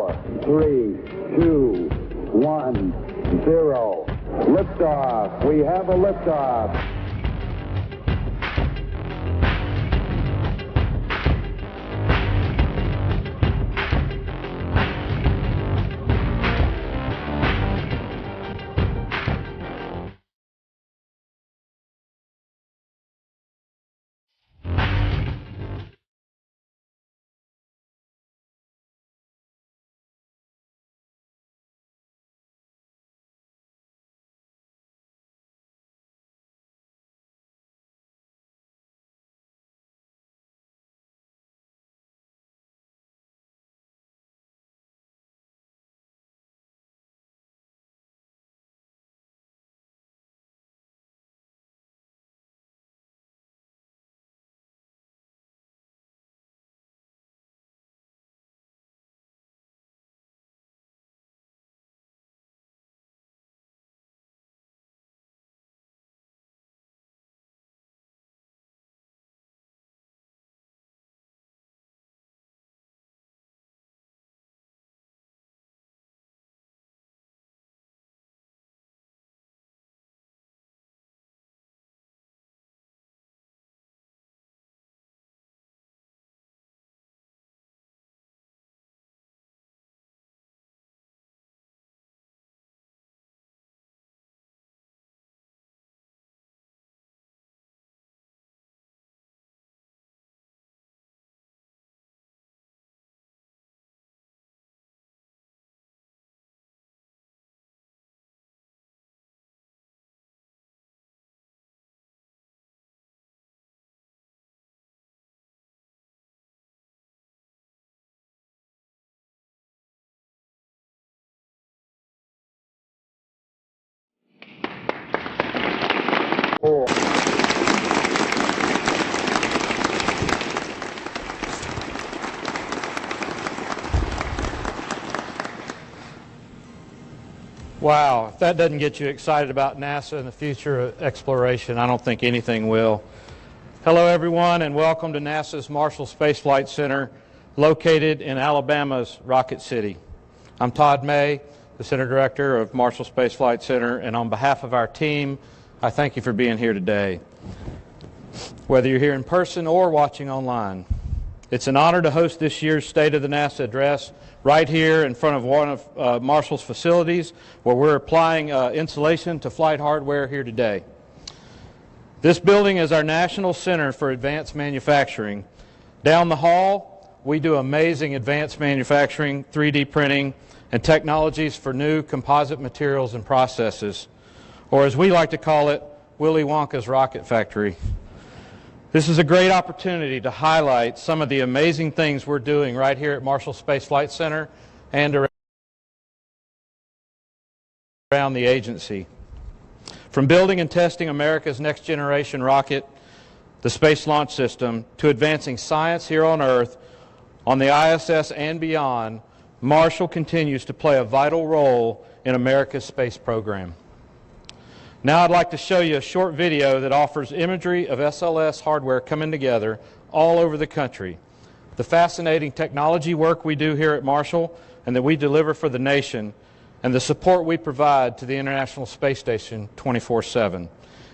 4, 3, 2, 1, 0. Liftoff. We have a liftoff. Wow, if that doesn't get you excited about NASA and the future of exploration, I don't think anything will. Hello everyone, and welcome to NASA's Marshall Space Flight Center, located in Alabama's Rocket City. I'm Todd May, the Center Director of Marshall Space Flight Center, and on behalf of our team, I thank you for being here today. Whether you're here in person or watching online, it's an honor to host this year's State of the NASA address right here in front of one of Marshall's facilities, where we're applying insulation to flight hardware here today. This building is our National Center for Advanced Manufacturing. Down the hall, we do amazing advanced manufacturing, 3D printing, and technologies for new composite materials and processes, or as we like to call it, Willy Wonka's Rocket Factory. This is a great opportunity to highlight some of the amazing things we're doing right here at Marshall Space Flight Center and around the agency. From building and testing America's next generation rocket, the Space Launch System, to advancing science here on Earth, on the ISS and beyond, Marshall continues to play a vital role in America's space program. Now I'd like to show you a short video that offers imagery of SLS hardware coming together all over the country. The fascinating technology work we do here at Marshall and that we deliver for the nation, and the support we provide to the International Space Station 24/7.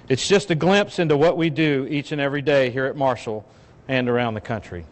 It's just a glimpse into what we do each and every day here at Marshall and around the country.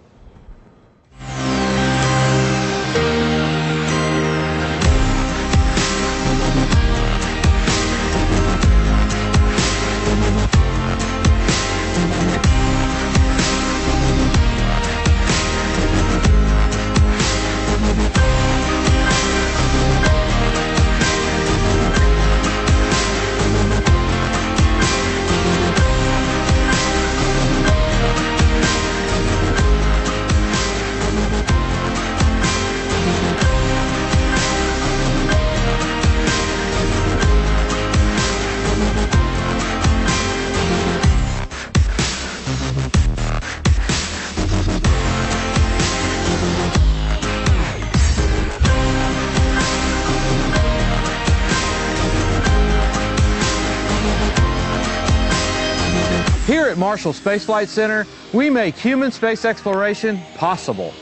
Here at Marshall Space Flight Center, we make human space exploration possible.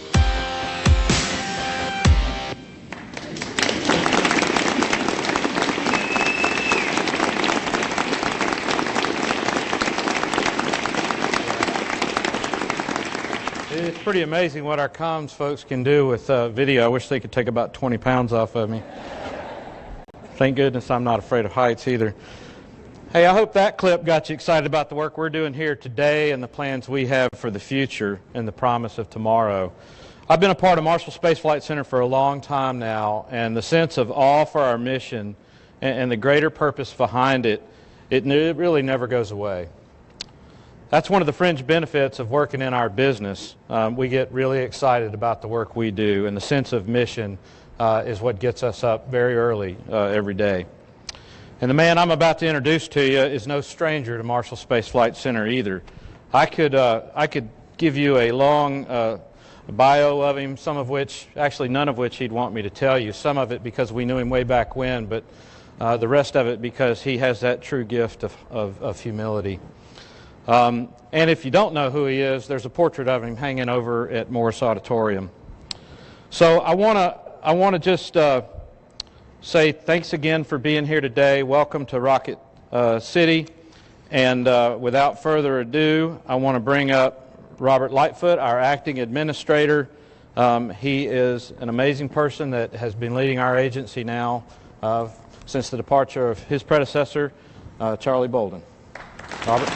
pretty amazing what our comms folks can do with video. I wish they could take about 20 pounds off of me. Thank goodness I'm not afraid of heights either. Hey, I hope that clip got you excited about the work we're doing here today and the plans we have for the future and the promise of tomorrow. I've been a part of Marshall Space Flight Center for a long time now, and the sense of awe for our mission and the greater purpose behind it, it really never goes away. That's one of the fringe benefits of working in our business. We get really excited about the work we do, and the sense of mission is what gets us up very early every day. And the man I'm about to introduce to you is no stranger to Marshall Space Flight Center either. I could give you a long bio of him, some of which, actually none of which he'd want me to tell you. Some of it because we knew him way back when, but the rest of it because he has that true gift of humility. And if you don't know who he is, there's a portrait of him hanging over at Morris Auditorium. So I want to just say thanks again for being here today. Welcome to Rocket City. And without further ado, I want to bring up Robert Lightfoot, our acting administrator. He is an amazing person that has been leading our agency now since the departure of his predecessor, Charlie Bolden. Robert.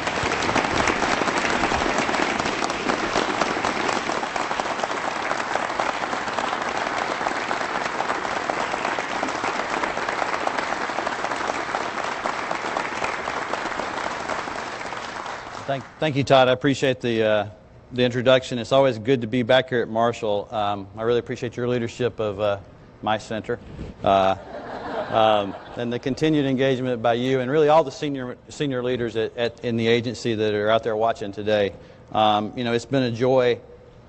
Thank you, Todd. I appreciate the introduction. It's always good to be back here at Marshall. I really appreciate your leadership of my center and the continued engagement by you and really all the senior leaders in the agency that are out there watching today. It's been a joy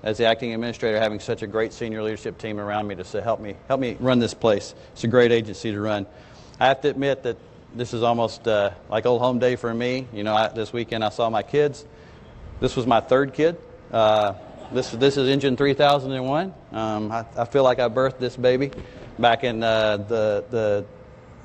as the acting administrator having such a great senior leadership team around me to help me run this place. It's a great agency to run. I have to admit that this is almost like old home day for me. This weekend I saw my kids. This was my third kid. This is engine 3001. I feel like I birthed this baby back in the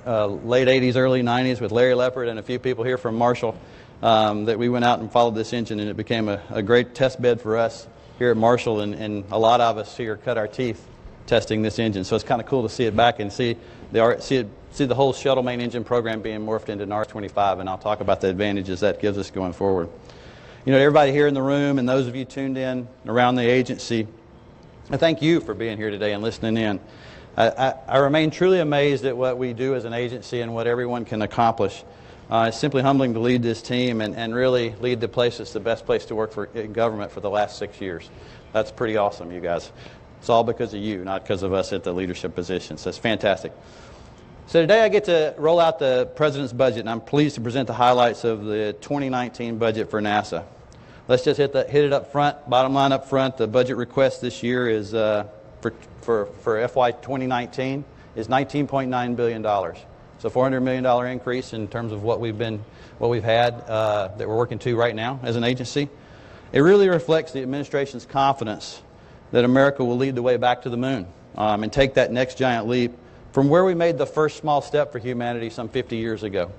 late 80s, early 90s with Larry Leopard and a few people here from Marshall that we went out and followed this engine, and it became a great test bed for us here at Marshall, and a lot of us here cut our teeth testing this engine. So it's kind of cool to see it back and see the whole shuttle main engine program being morphed into an R-25, and I'll talk about the advantages that gives us going forward. Everybody here in the room and those of you tuned in around the agency, I thank you for being here today and listening in. I remain truly amazed at what we do as an agency and what everyone can accomplish. It's simply humbling to lead this team and really lead the place that's the best place to work in government for the last 6 years. That's pretty awesome, you guys. It's all because of you, not because of us at the leadership position. So it's fantastic. So today I get to roll out the President's budget, and I'm pleased to present the highlights of the 2019 budget for NASA. Let's just hit it up front, bottom line up front. The budget request this year is for FY 2019 is $19.9 billion. So $400 million increase in terms of what we've had that we're working to right now as an agency. It really reflects the administration's confidence that America will lead the way back to the moon and take that next giant leap from where we made the first small step for humanity some 50 years ago.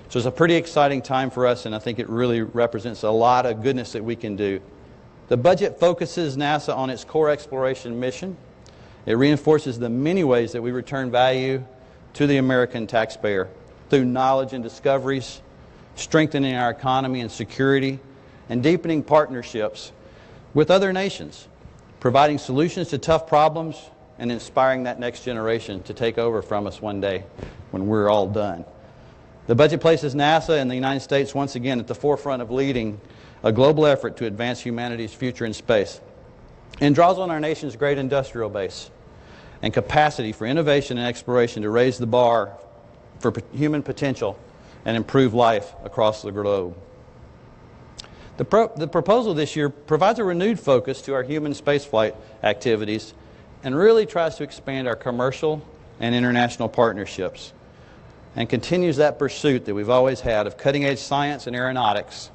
So it's a pretty exciting time for us, and I think it really represents a lot of goodness that we can do. The budget focuses NASA on its core exploration mission. It reinforces the many ways that we return value to the American taxpayer through knowledge and discoveries, strengthening our economy and security, and deepening partnerships with other nations, providing solutions to tough problems, and inspiring that next generation to take over from us one day when we're all done. The budget places NASA and the United States once again at the forefront of leading a global effort to advance humanity's future in space, and draws on our nation's great industrial base and capacity for innovation and exploration to raise the bar for human potential and improve life across the globe. The proposal this year provides a renewed focus to our human spaceflight activities and really tries to expand our commercial and international partnerships and continues that pursuit that we've always had of cutting-edge science and aeronautics,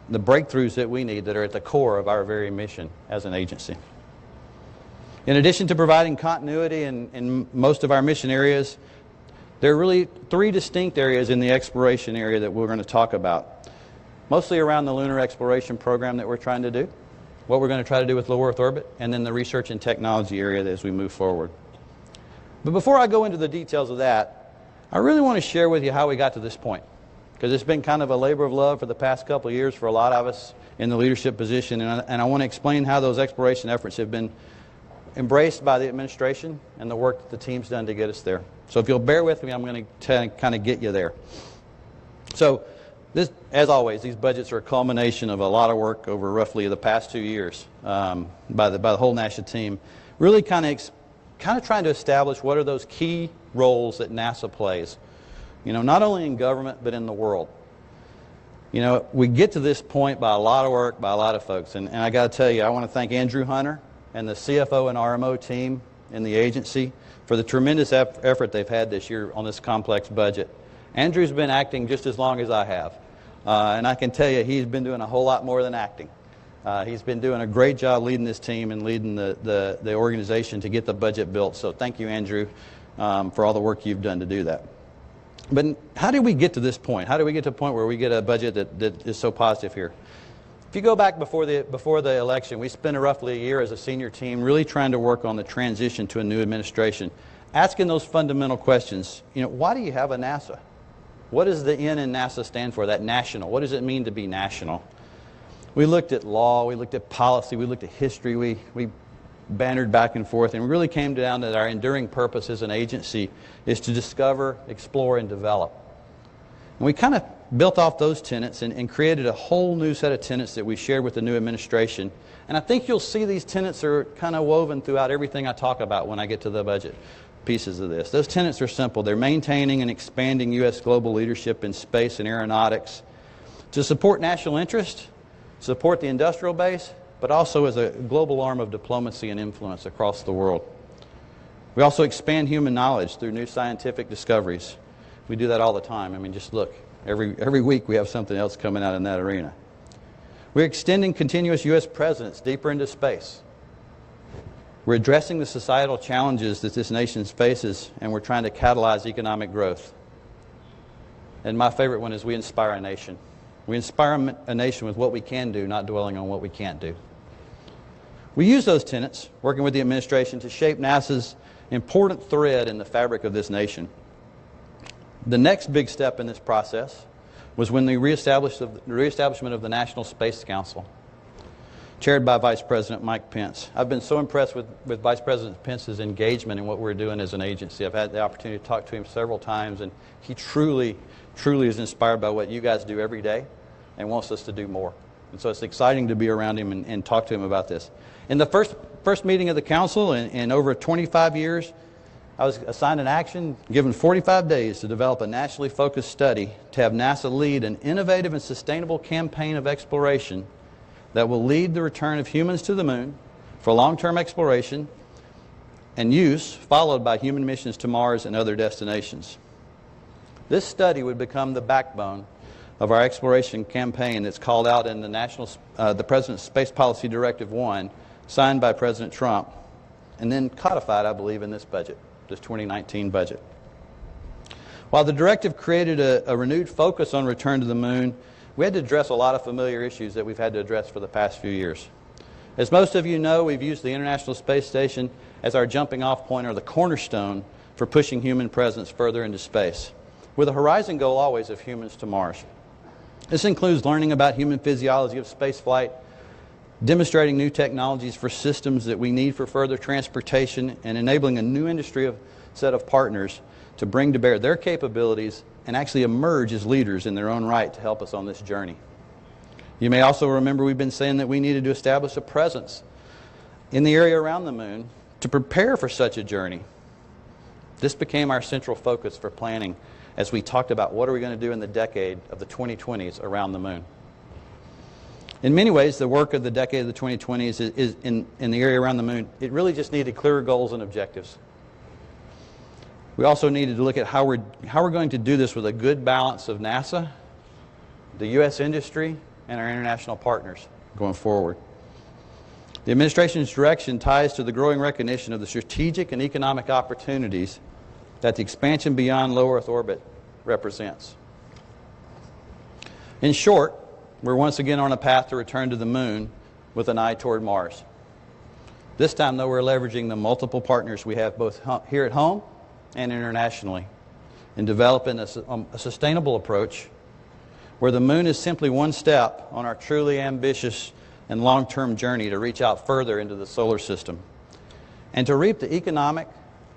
the breakthroughs that we need that are at the core of our very mission as an agency. In addition to providing continuity in most of our mission areas, there are really three distinct areas in the exploration area that we're going to talk about, mostly around the lunar exploration program that we're trying to do, what we're going to try to do with low Earth orbit, and then the research and technology area as we move forward. But before I go into the details of that, I really want to share with you how we got to this point, because it's been kind of a labor of love for the past couple of years for a lot of us in the leadership position, and I want to explain how those exploration efforts have been embraced by the administration and the work that the team's done to get us there. So if you'll bear with me, I'm going to kind of get you there. So this, as always, these budgets are a culmination of a lot of work over roughly the past 2 years by the whole NASA team, really kind of trying to establish what are those key roles that NASA plays, not only in government but in the world. We get to this point by a lot of work by a lot of folks, and I got to tell you, I want to thank Andrew Hunter and the CFO and RMO team in the agency for the tremendous effort they've had this year on this complex budget. Andrew's been acting just as long as I have, and I can tell you he's been doing a whole lot more than acting. He's been doing a great job leading this team and leading the organization to get the budget built. So thank you, Andrew, for all the work you've done to do that. But how did we get to this point? How do we get to a point where we get a budget that is so positive here? If you go back before the election, we spent roughly a year as a senior team really trying to work on the transition to a new administration, asking those fundamental questions. Why do you have a NASA? What does the N in NASA stand for, that national? What does it mean to be national? We looked at law, we looked at policy, we looked at history, we bantered back and forth, and we really came down to our enduring purpose as an agency is to discover, explore, and develop. And we kind of built off those tenets and created a whole new set of tenets that we shared with the new administration. And I think you'll see these tenets are kind of woven throughout everything I talk about when I get to the budget pieces of this. Those tenets are simple. They're maintaining and expanding U.S. global leadership in space and aeronautics to support national interest, support the industrial base, but also as a global arm of diplomacy and influence across the world. We also expand human knowledge through new scientific discoveries. We do that all the time. I mean, just look. Every week we have something else coming out in that arena. We're extending continuous U.S. presence deeper into space. We're addressing the societal challenges that this nation faces, and we're trying to catalyze economic growth. And my favorite one is we inspire a nation. We inspire a nation with what we can do, not dwelling on what we can't do. We use those tenets, working with the administration, to shape NASA's important thread in the fabric of this nation. The next big step in this process was when the reestablishment of the National Space Council, chaired by Vice President Mike Pence. I've been so impressed with Vice President Pence's engagement in what we're doing as an agency. I've had the opportunity to talk to him several times, and he truly is inspired by what you guys do every day and wants us to do more. And so it's exciting to be around him and talk to him about this. In the first meeting of the council in over 25 years, I was assigned an action, given 45 days to develop a nationally focused study to have NASA lead an innovative and sustainable campaign of exploration that will lead the return of humans to the moon for long-term exploration and use, followed by human missions to Mars and other destinations. This study would become the backbone of our exploration campaign that's called out in the President's Space Policy Directive 1, signed by President Trump, and then codified, I believe, in this budget, this 2019 budget. While the directive created a renewed focus on return to the moon, we had to address a lot of familiar issues that we've had to address for the past few years. As most of you know, we've used the International Space Station as our jumping off point, or the cornerstone, for pushing human presence further into space, with a horizon goal always of humans to Mars. This includes learning about human physiology of spaceflight, demonstrating new technologies for systems that we need for further transportation, and enabling a new industry set of partners to bring to bear their capabilities and actually emerge as leaders in their own right to help us on this journey. You may also remember we've been saying that we needed to establish a presence in the area around the moon to prepare for such a journey. This became our central focus for planning as we talked about what are we going to do in the decade of the 2020s around the moon. In many ways, the work of the decade of the 2020s is in the area around the moon. It really just needed clearer goals and objectives. We also needed to look at how we're going to do this with a good balance of NASA, the U.S. industry, and our international partners going forward. The administration's direction ties to the growing recognition of the strategic and economic opportunities that the expansion beyond low Earth orbit represents. In short, we're once again on a path to return to the moon, with an eye toward Mars. This time, though, we're leveraging the multiple partners we have both here at home and internationally in developing a sustainable approach where the moon is simply one step on our truly ambitious and long-term journey to reach out further into the solar system and to reap the economic,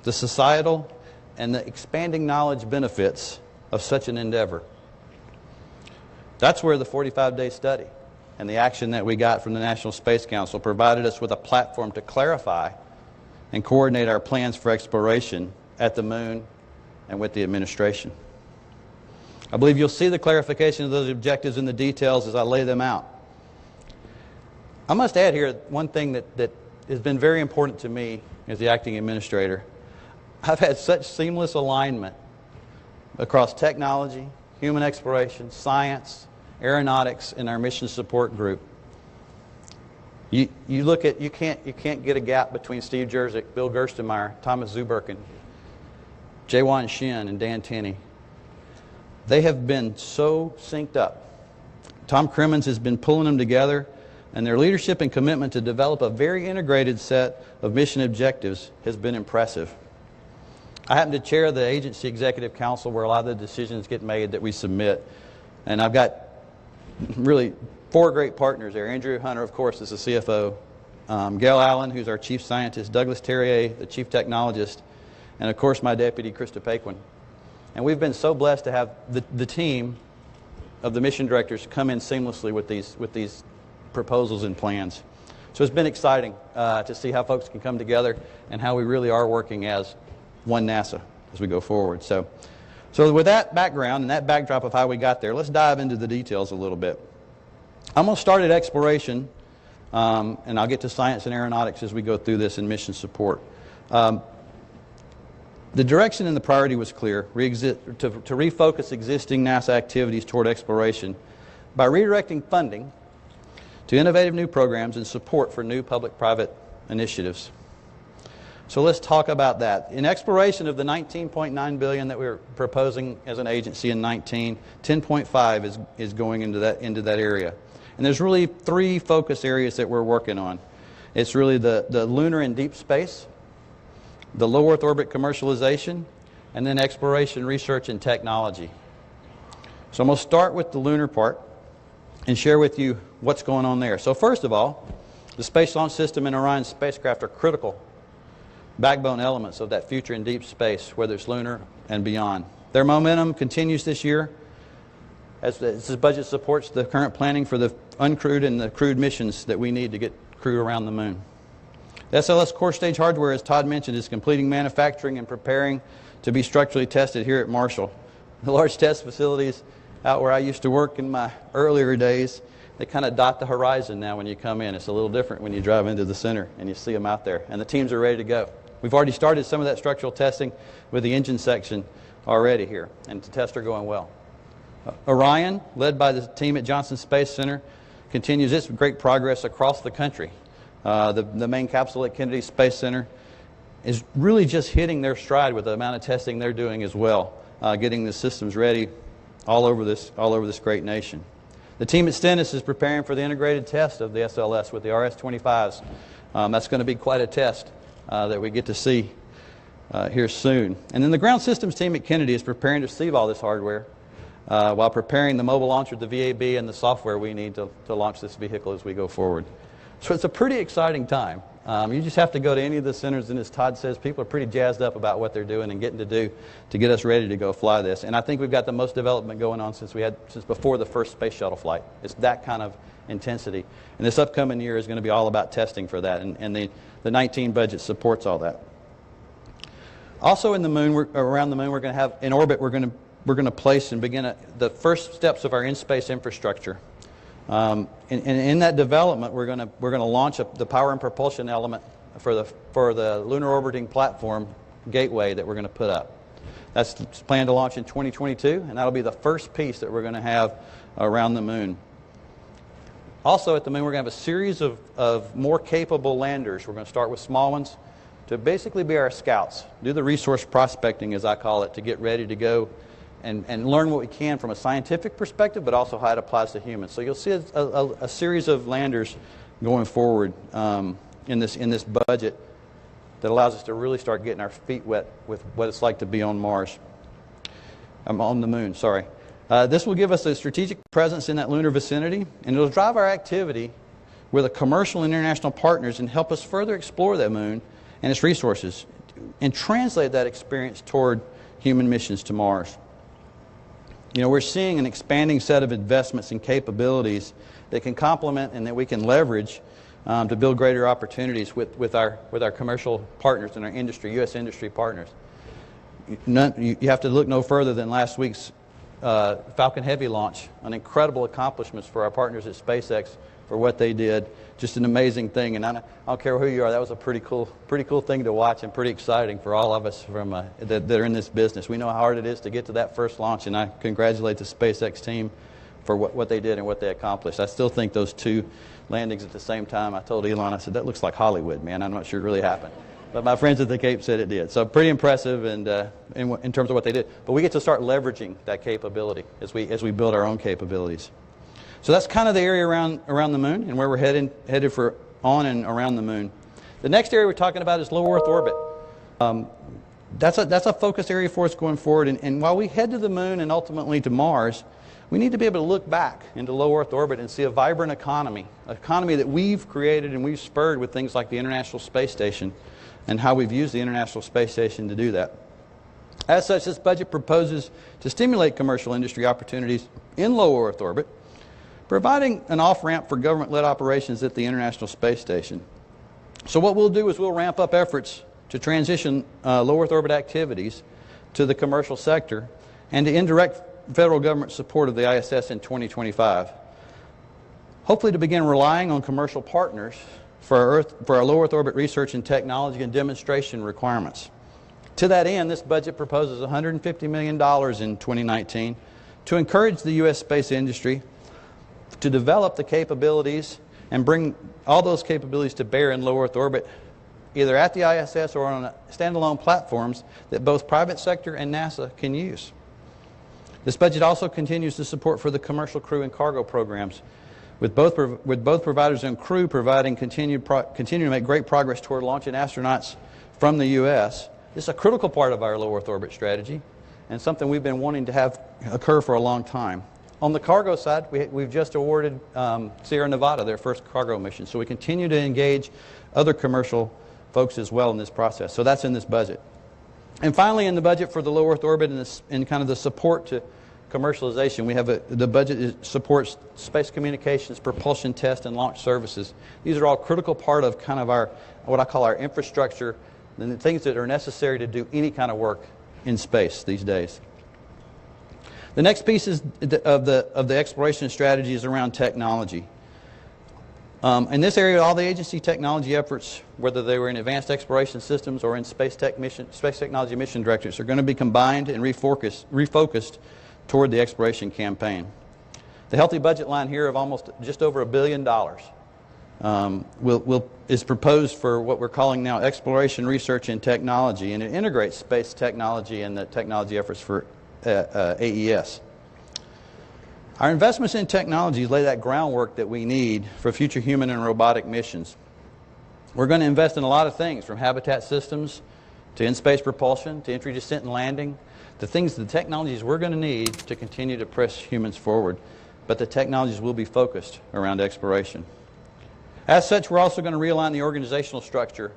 the societal, and the expanding knowledge benefits of such an endeavor. That's where the 45-day study and the action that we got from the National Space Council provided us with a platform to clarify and coordinate our plans for exploration at the moon and with the administration. I believe you'll see the clarification of those objectives in the details as I lay them out. I must add here one thing that has been very important to me as the acting administrator. I've had such seamless alignment across technology, human exploration, science, aeronautics, and our mission support group. You look at, you can't get a gap between Steve Jerzik, Bill Gerstenmaier, Thomas Zuberkin, Jaewon Shin, and Dan Tenney. They have been so synced up. Tom Crimmins has been pulling them together, and their leadership and commitment to develop a very integrated set of mission objectives has been impressive. I happen to chair the agency executive council where a lot of the decisions get made that we submit, and I've got really 4 great partners there. Andrew Hunter, of course, is the CFO. Gail Allen, who's our chief scientist. Douglas Terrier, the chief technologist. And, of course, my deputy, Krista Paquin. And we've been so blessed to have the team of the mission directors come in seamlessly with these proposals and plans. So it's been exciting to see how folks can come together and how we really are working as one NASA as we go forward. So with that background and that backdrop of how we got there, let's dive into the details a little bit. I'm going to start at exploration, and I'll get to science and aeronautics as we go through this in mission support. The direction and the priority was clear, to refocus existing NASA activities toward exploration by redirecting funding to innovative new programs and support for new public-private initiatives. So let's talk about that. In exploration of the $19.9 billion that we're proposing as an agency in 19, 10.5 is going into that area. And there's really 3 focus areas that we're working on. It's really the lunar and deep space, the low Earth orbit commercialization, and then exploration, research, and technology. So I'm going to start with the lunar part and share with you what's going on there. So first of all, the Space Launch System and Orion spacecraft are critical backbone elements of that future in deep space, whether it's lunar and beyond. Their momentum continues this year as this budget supports the current planning for the uncrewed and the crewed missions that we need to get crewed around the moon. The SLS core stage hardware, as Todd mentioned, is completing manufacturing and preparing to be structurally tested here at Marshall. The large test facilities out where I used to work in my earlier days, they kind of dot the horizon now when you come in. It's a little different when you drive into the center and you see them out there. And the teams are ready to go. We've already started some of that structural testing with the engine section already here, and the tests are going well. Orion, led by the team at Johnson Space Center, continues its great progress across the country. The main capsule at Kennedy Space Center is really just hitting their stride with the amount of testing they're doing as well, getting the systems ready all over this great nation. The team at Stennis is preparing for the integrated test of the SLS with the RS-25s. That's going to be quite a test that we get to see here soon. And then the ground systems team at Kennedy is preparing to receive all this hardware while preparing the mobile launcher, the VAB, and the software we need to launch this vehicle as we go forward. So it's a pretty exciting time. You just have to go to any of the centers, and as Todd says, people are pretty jazzed up about what they're doing and getting to do to get us ready to go fly this. And I think we've got the most development going on since before the first space shuttle flight. It's that kind of intensity. And this upcoming year is going to be all about testing for that, and the 19 budget supports all that. Also in the moon, around the moon, we're going to have, in orbit, we're going to place and begin the first steps of our in-space infrastructure. In that development, we're going to launch the power and propulsion element for the lunar orbiting platform gateway that we're going to put up. That's planned to launch in 2022, and that'll be the first piece that we're going to have around the moon. Also at the moon, we're going to have a series of more capable landers. We're going to start with small ones to basically be our scouts, do the resource prospecting, as I call it, to get ready to go and learn what we can from a scientific perspective, but also how it applies to humans. So you'll see a series of landers going forward in this budget that allows us to really start getting our feet wet with what it's like to be on Mars. On the moon, sorry. This will give us a strategic presence in that lunar vicinity, and it'll drive our activity with a commercial and international partners and help us further explore that moon and its resources and translate that experience toward human missions to Mars. You know, we're seeing an expanding set of investments and capabilities that can complement and that we can leverage to build greater opportunities with our commercial partners and our industry, U.S. industry partners. You have to look no further than last week's Falcon Heavy launch, an incredible accomplishments for our partners at SpaceX for what they did. Just an amazing thing, and I don't care who you are, that was a pretty cool thing to watch and pretty exciting for all of us from that are in this business. We know how hard it is to get to that first launch, and I congratulate the SpaceX team for what they did and what they accomplished. I still think those two landings at the same time, I told Elon, I said, that looks like Hollywood, man. I'm not sure it really happened. But my friends at the Cape said it did. So pretty impressive and in terms of what they did. But we get to start leveraging that capability as we build our own capabilities. So that's kind of the area around the moon and where we're headed for on and around the moon. The next area we're talking about is low Earth orbit. That's a focus area for us going forward. And while we head to the moon and ultimately to Mars, we need to be able to look back into low Earth orbit and see a vibrant economy that we've created and we've spurred with things like the International Space Station and how we've used the International Space Station to do that. As such, this budget proposes to stimulate commercial industry opportunities in low Earth orbit, providing an off-ramp for government-led operations at the International Space Station. So what we'll do is we'll ramp up efforts to transition low Earth orbit activities to the commercial sector and to indirect federal government support of the ISS in 2025. Hopefully to begin relying on commercial partners for our low Earth orbit research and technology and demonstration requirements. To that end, this budget proposes $150 million in 2019 to encourage the U.S. space industry to develop the capabilities and bring all those capabilities to bear in low Earth orbit, either at the ISS or on standalone platforms that both private sector and NASA can use. This budget also continues the support for the commercial crew and cargo programs, with both providers and crew providing continue to make great progress toward launching astronauts from the U.S. This is a critical part of our low Earth orbit strategy and something we've been wanting to have occur for a long time. On the cargo side, we've just awarded Sierra Nevada their first cargo mission, so we continue to engage other commercial folks as well in this process. So that's in this budget. And finally, in the budget for the low Earth orbit and kind of the support to commercialization, we have the budget supports space communications, propulsion test, and launch services. These are all critical part of kind of our, what I call our infrastructure, and the things that are necessary to do any kind of work in space these days. The next piece of the exploration strategy is around technology. In this area, all the agency technology efforts, whether they were in advanced exploration systems or in space technology mission directorates, are going to be combined and refocused toward the exploration campaign. The healthy budget line here of just over $1 billion is proposed for what we're calling now exploration, research, and technology, and it integrates space technology and the technology efforts for AES. Our investments in technology lay that groundwork that we need for future human and robotic missions. We're going to invest in a lot of things, from habitat systems to in-space propulsion to entry, descent, and landing. The technologies we're going to need to continue to press humans forward, but the technologies will be focused around exploration. As such, we're also going to realign the organizational structure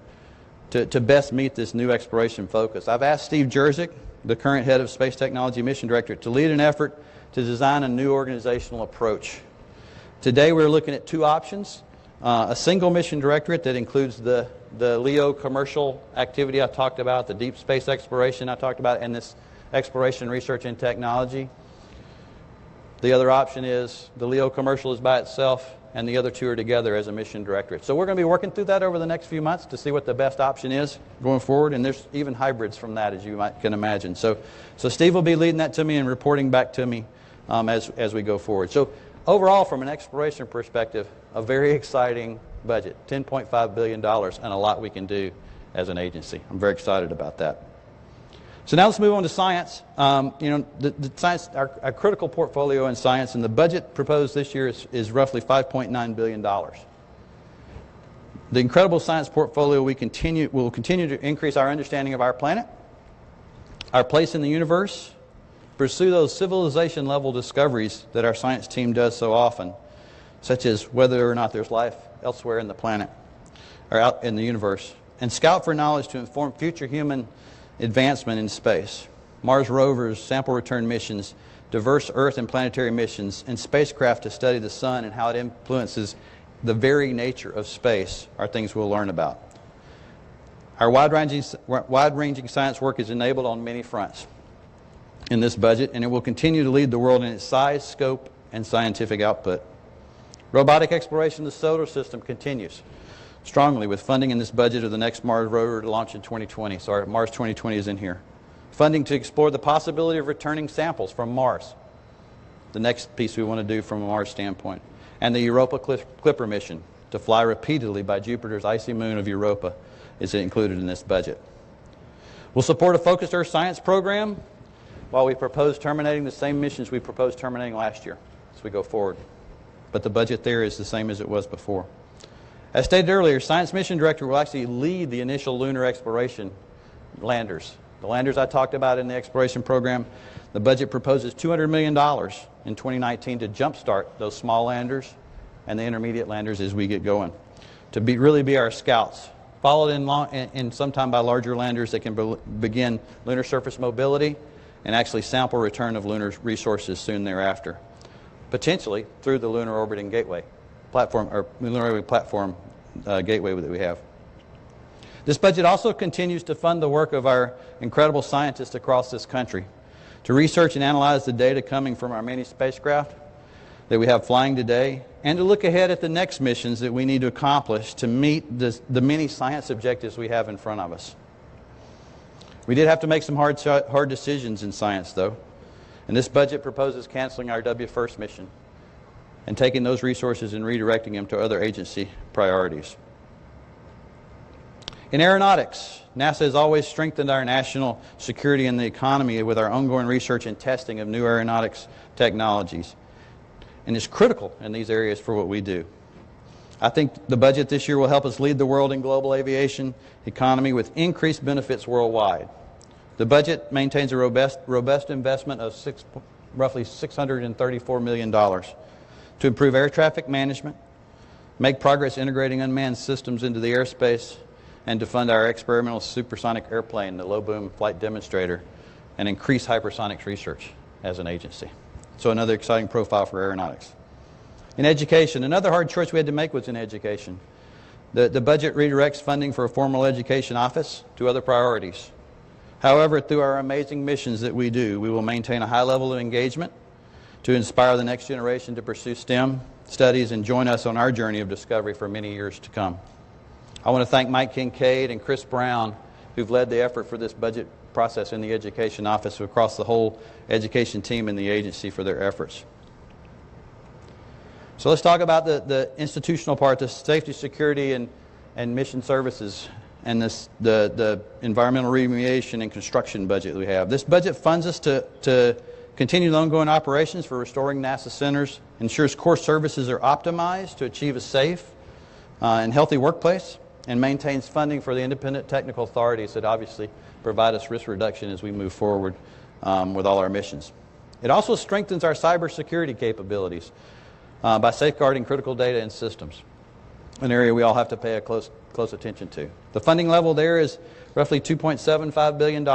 to best meet this new exploration focus. I've asked Steve Jerzik, the current head of Space Technology Mission Directorate, to lead an effort to design a new organizational approach. Today we're looking at two options: a single mission directorate that includes the LEO commercial activity I talked about, the deep space exploration I talked about, and this exploration, research, and technology. The other option is the LEO commercial is by itself, and the other two are together as a mission directorate. So we're going to be working through that over the next few months to see what the best option is going forward, and there's even hybrids from that, as you can imagine. So Steve will be leading that to me and reporting back to me as we go forward. So overall, from an exploration perspective, a very exciting budget, $10.5 billion, and a lot we can do as an agency. I'm very excited about that. So now let's move on to science. The science, our critical portfolio in science, and the budget proposed this year is roughly $5.9 billion. The incredible science portfolio will continue to increase our understanding of our planet, our place in the universe, pursue those civilization-level discoveries that our science team does so often, such as whether or not there's life elsewhere in the planet or out in the universe, and scout for knowledge to inform future human advancement in space. Mars rovers, sample return missions, diverse Earth and planetary missions, and spacecraft to study the sun and how it influences the very nature of space are things we'll learn about. Our wide-ranging science work is enabled on many fronts in this budget, and it will continue to lead the world in its size, scope, and scientific output. Robotic exploration of the solar system continues strongly with funding in this budget of the next Mars rover to launch in 2020. So our Mars 2020 is in here. Funding to explore the possibility of returning samples from Mars, the next piece we want to do from a Mars standpoint. And the Europa Clipper mission to fly repeatedly by Jupiter's icy moon of Europa is included in this budget. We'll support a focused Earth science program while we propose terminating the same missions we proposed terminating last year as we go forward. But the budget there is the same as it was before. As stated earlier, Science Mission Director will actually lead the initial lunar exploration landers. The landers I talked about in the exploration program, the budget proposes $200 million in 2019 to jumpstart those small landers and the intermediate landers as we get going, to really be our scouts, followed in sometime by larger landers that can begin lunar surface mobility and actually sample return of lunar resources soon thereafter, potentially through the Lunar Orbiting Gateway platform, or Lunar Orbiting Platform gateway that we have. This budget also continues to fund the work of our incredible scientists across this country to research and analyze the data coming from our many spacecraft that we have flying today, and to look ahead at the next missions that we need to accomplish to meet the many science objectives we have in front of us. We did have to make some hard decisions in science, though, and this budget proposes canceling our WFIRST mission and taking those resources and redirecting them to other agency priorities. In aeronautics, NASA has always strengthened our national security and the economy with our ongoing research and testing of new aeronautics technologies, and is critical in these areas for what we do. I think the budget this year will help us lead the world in global aviation economy with increased benefits worldwide. The budget maintains a robust investment of roughly $634 million to improve air traffic management, make progress integrating unmanned systems into the airspace, and to fund our experimental supersonic airplane, the low-boom flight demonstrator, and increase hypersonics research as an agency. So another exciting profile for aeronautics. In education, another hard choice we had to make was in education. The budget redirects funding for a formal education office to other priorities. However, through our amazing missions that we do, we will maintain a high level of engagement to inspire the next generation to pursue STEM studies and join us on our journey of discovery for many years to come. I want to thank Mike Kincaid and Chris Brown, who've led the effort for this budget process in the education office, across the whole education team in the agency for their efforts. So let's talk about the institutional part, the safety, security, and mission services, and the environmental remediation and construction budget that we have. This budget funds us to continue the ongoing operations for restoring NASA centers, ensures core services are optimized to achieve a safe and healthy workplace, and maintains funding for the independent technical authorities that obviously provide us risk reduction as we move forward with all our missions. It also strengthens our cybersecurity capabilities by safeguarding critical data and systems, an area we all have to pay a close attention to. The funding level there is roughly $2.75 billion.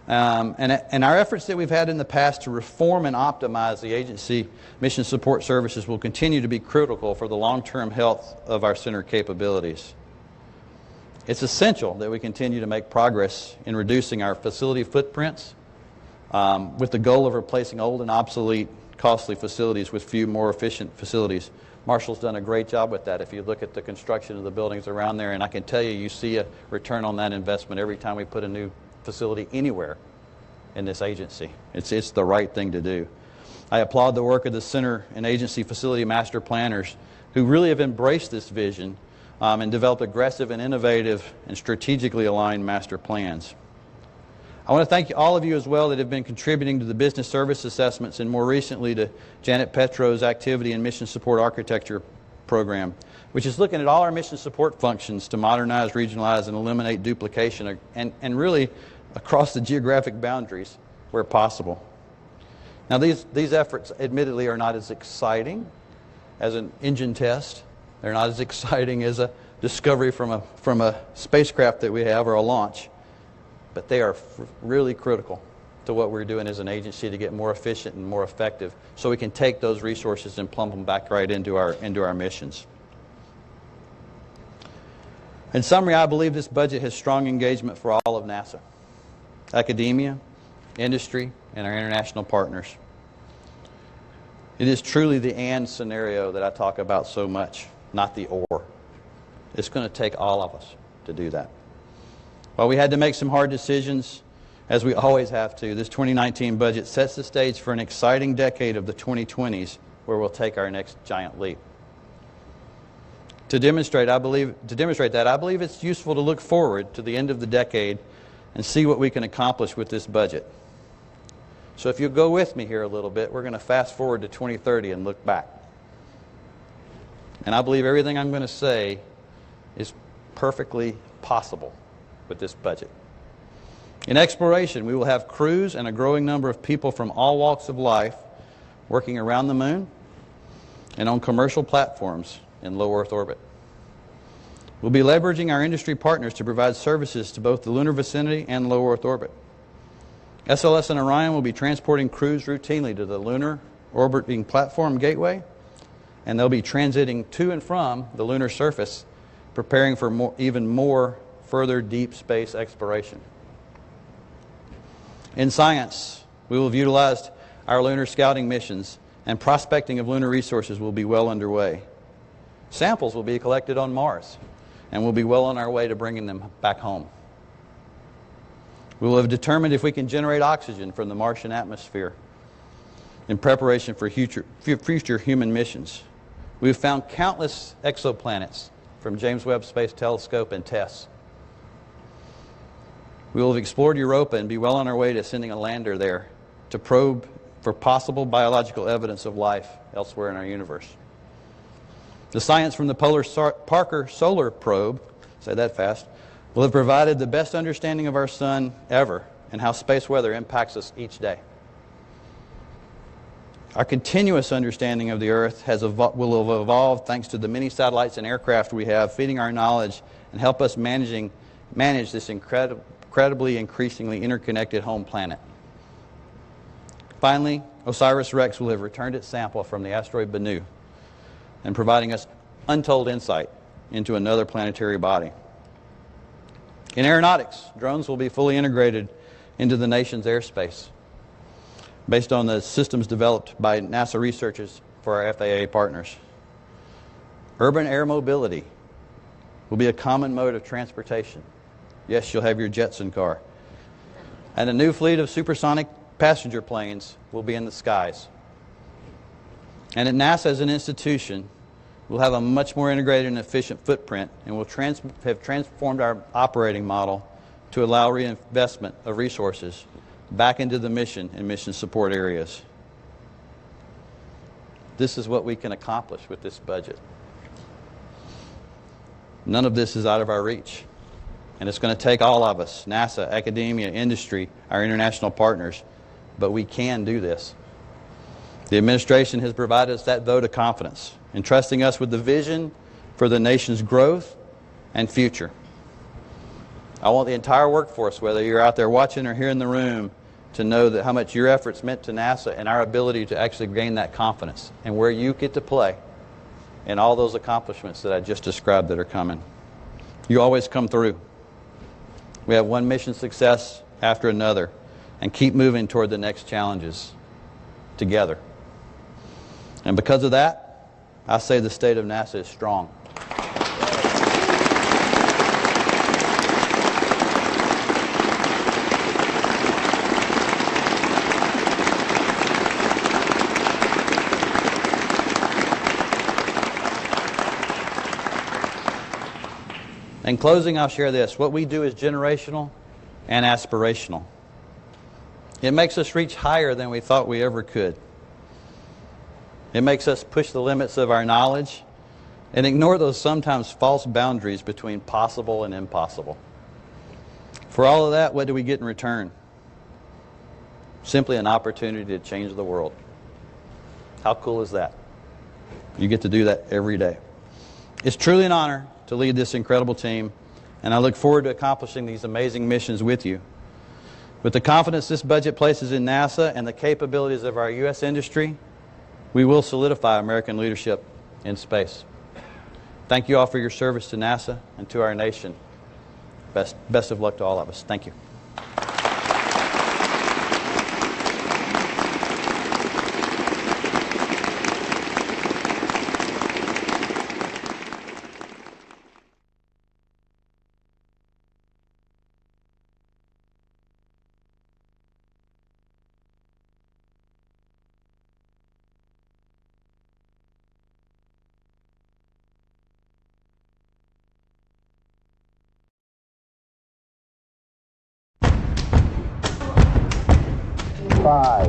And our efforts that we've had in the past to reform and optimize the agency mission support services will continue to be critical for the long-term health of our center capabilities. It's essential that we continue to make progress in reducing our facility footprints with the goal of replacing old and obsolete, costly facilities with few more efficient facilities. Marshall's done a great job with that. If you look at the construction of the buildings around there, and I can tell you, you see a return on that investment every time we put a new facility anywhere in this agency. It's the right thing to do. I applaud the work of the center and agency facility master planners who really have embraced this vision and developed aggressive and innovative and strategically aligned master plans. I want to thank all of you as well that have been contributing to the business service assessments and more recently to Janet Petro's activity in mission support architecture program, which is looking at all our mission support functions to modernize, regionalize, and eliminate duplication, and really across the geographic boundaries where possible. Now, these efforts admittedly are not as exciting as an engine test. They're not as exciting as a discovery from a spacecraft that we have or a launch, but they are really critical to what we're doing as an agency to get more efficient and more effective, so we can take those resources and plumb them back right into our missions. In summary, I believe this budget has strong engagement for all of NASA, academia, industry, and our international partners. It is truly the and scenario that I talk about so much, not the or. It's going to take all of us to do that. While we had to make some hard decisions, as we always have to, this 2019 budget sets the stage for an exciting decade of the 2020s where we'll take our next giant leap. To demonstrate that, I believe it's useful to look forward to the end of the decade and see what we can accomplish with this budget. So if you'll go with me here a little bit, we're going to fast forward to 2030 and look back. And I believe everything I'm going to say is perfectly possible with this budget. In exploration, we will have crews and a growing number of people from all walks of life working around the moon and on commercial platforms in low Earth orbit. We'll be leveraging our industry partners to provide services to both the lunar vicinity and low Earth orbit. SLS and Orion will be transporting crews routinely to the Lunar Orbiting Platform Gateway, and they'll be transiting to and from the lunar surface, preparing for even more further deep space exploration. In science, we will have utilized our lunar scouting missions, and prospecting of lunar resources will be well underway. Samples will be collected on Mars, and we'll be well on our way to bringing them back home. We will have determined if we can generate oxygen from the Martian atmosphere in preparation for future human missions. We've found countless exoplanets from James Webb Space Telescope and TESS. We will have explored Europa and be well on our way to sending a lander there to probe for possible biological evidence of life elsewhere in our universe. The science from the Parker Solar Probe, say that fast, will have provided the best understanding of our sun ever and how space weather impacts us each day. Our continuous understanding of the Earth will have evolved thanks to the many satellites and aircraft we have feeding our knowledge and help us manage this incredibly increasingly interconnected home planet. Finally, OSIRIS-REx will have returned its sample from the asteroid Bennu and providing us untold insight into another planetary body. In aeronautics, drones will be fully integrated into the nation's airspace based on the systems developed by NASA researchers for our FAA partners. Urban air mobility will be a common mode of transportation. Yes, you'll have your Jetson car. And a new fleet of supersonic passenger planes will be in the skies. And at NASA as an institution, we'll have a much more integrated and efficient footprint, and we'll have transformed our operating model to allow reinvestment of resources back into the mission and mission support areas. This is what we can accomplish with this budget. None of this is out of our reach. And it's going to take all of us, NASA, academia, industry, our international partners, but we can do this. The administration has provided us that vote of confidence, entrusting us with the vision for the nation's growth and future. I want the entire workforce, whether you're out there watching or here in the room, to know that how much your efforts meant to NASA and our ability to actually gain that confidence and where you get to play in all those accomplishments that I just described that are coming. You always come through. We have one mission success after another and keep moving toward the next challenges together. And because of that, I say the state of NASA is strong. In closing, I'll share this. What we do is generational and aspirational. It makes us reach higher than we thought we ever could. It makes us push the limits of our knowledge and ignore those sometimes false boundaries between possible and impossible. For all of that, what do we get in return? Simply an opportunity to change the world. How cool is that? You get to do that every day. It's truly an honor to lead this incredible team, and I look forward to accomplishing these amazing missions with you. With the confidence this budget places in NASA and the capabilities of our U.S. industry, we will solidify American leadership in space. Thank you all for your service to NASA and to our nation. Best of luck to all of us. Thank you. Five.